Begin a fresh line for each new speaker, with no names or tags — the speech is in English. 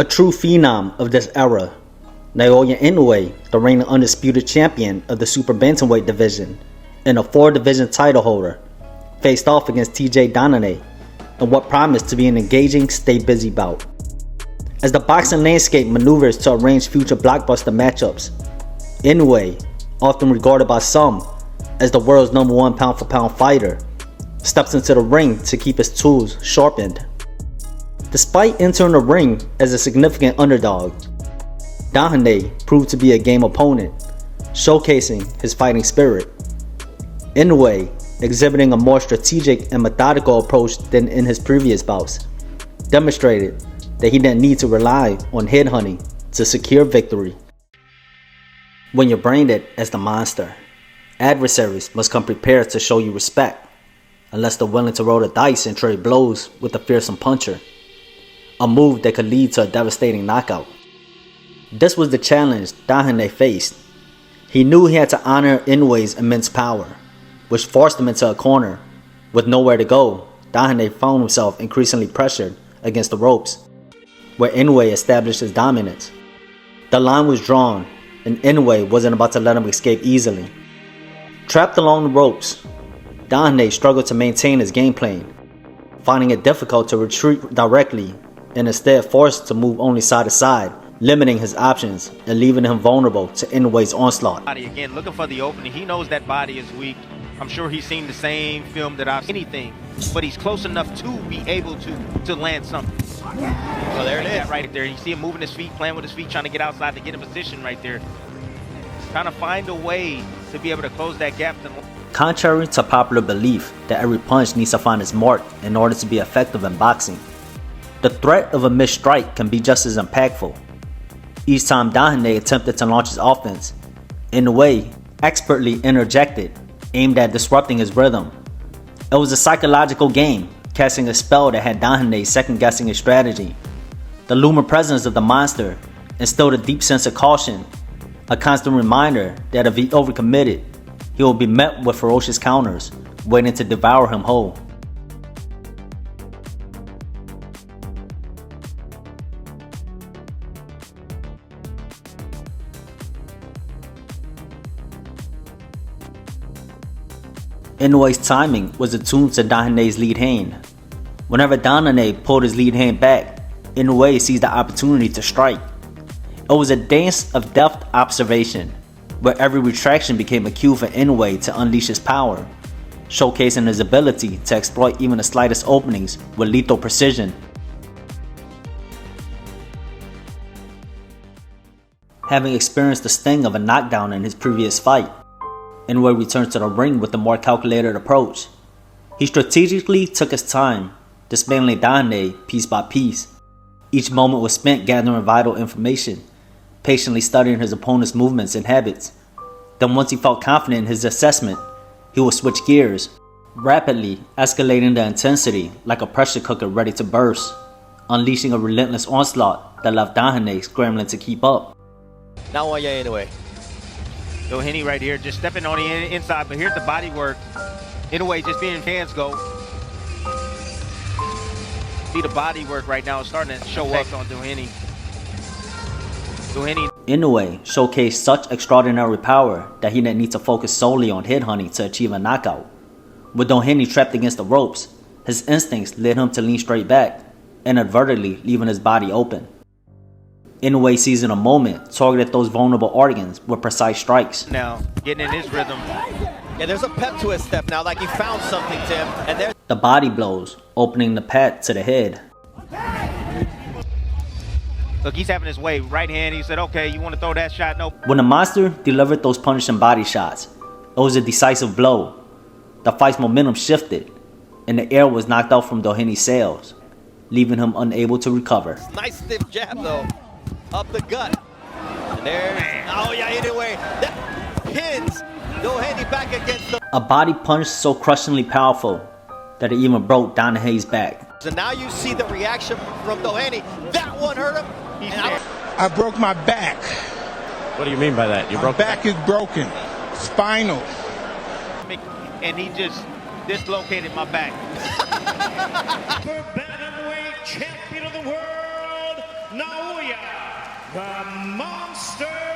A true phenom of this era, Naoya Inoue, the reigning undisputed champion of the super bantamweight division and a 4-division title holder, faced off against TJ Doheny in what promised to be an engaging stay busy bout. As the boxing landscape maneuvers to arrange future blockbuster matchups, Inoue, often regarded by some as the world's #1 pound-for-pound fighter, steps into the ring to keep his tools sharpened. Despite entering the ring as a significant underdog, Doheny proved to be a game opponent, showcasing his fighting spirit. Inoue, exhibiting a more strategic and methodical approach than in his previous bouts, demonstrated that he didn't need to rely on headhunting to secure victory. When you're branded as the monster, adversaries must come prepared to show you respect, unless they're willing to roll the dice and trade blows with a fearsome puncher, a move that could lead to a devastating knockout. This was the challenge Doheny faced. He knew he had to honor Inoue's immense power, which forced him into a corner. With nowhere to go, Doheny found himself increasingly pressured against the ropes, where Inoue established his dominance. The line was drawn, and Inoue wasn't about to let him escape easily. Trapped along the ropes, Doheny struggled to maintain his game plan, finding it difficult to retreat directly and instead forced to move only side to side, limiting his options and leaving him vulnerable to Inoue's onslaught.
Again, looking for the opening. He knows that body is weak. I'm sure he's seen the same film that I've seen, anything, but he's close enough to be able to land something. Oh, there it is. Right there. You see him moving his feet, playing with his feet, trying to get outside to get in position right there. Trying to find a way to be able to close that gap.
Contrary to popular belief that every punch needs to find its mark in order to be effective in boxing, the threat of a missed strike can be just as impactful. Each time Doheny attempted to launch his offense, Inoue expertly interjected, aimed at disrupting his rhythm. It was a psychological game, casting a spell that had Doheny second-guessing his strategy. The looming presence of the monster instilled a deep sense of caution, a constant reminder that if he overcommitted, he will be met with ferocious counters, waiting to devour him whole. Inoue's timing was attuned to Doheny's lead hand. Whenever Doheny pulled his lead hand back, Inoue seized the opportunity to strike. It was a dance of deft observation, where every retraction became a cue for Inoue to unleash his power, showcasing his ability to exploit even the slightest openings with lethal precision. Having experienced the sting of a knockdown in his previous fight, Inoue returned to the ring with a more calculated approach. He strategically took his time, dismantling Doheny piece by piece. Each moment was spent gathering vital information, patiently studying his opponent's movements and habits. Then once he felt confident in his assessment, he would switch gears, rapidly escalating the intensity like a pressure cooker ready to burst, unleashing a relentless onslaught that left Doheny scrambling to keep up.
Naoya Inoue.
Doheny right here, just stepping on the inside, but here's the body work. Inoue just being hands go. See the body work right now is starting to show up on Doheny.
Inoue showcased such extraordinary power that he didn't need to focus solely on headhunting to achieve a knockout. With Doheny trapped against the ropes, his instincts led him to lean straight back, inadvertently leaving his body open. Inoue seizing a moment, targeted those vulnerable organs with precise strikes.
Now, getting in his rhythm.
Yeah, there's a pep to his step now, like he found something, Tim. And there's
the body blows, opening the pad to the head.
Look, he's having his way. Right hand, he said, okay, you want to throw that shot? No.
When the monster delivered those punishing body shots, it was a decisive blow. The fight's momentum shifted, and the air was knocked out from Doheny's sails, leaving him unable to recover.
Nice stiff jab, though. Up the gut. And there's Naoya Inoue. That pins Doheny back against the...
A body punch so crushingly powerful that it even broke Doheny's back.
So now you see the reaction from Doheny. That one hurt him.
I broke my back.
What do you mean by that? You broke
my back is broken. Spinal.
And he just dislocated my back.
Bantamweight champion of the world, Naoya. the monster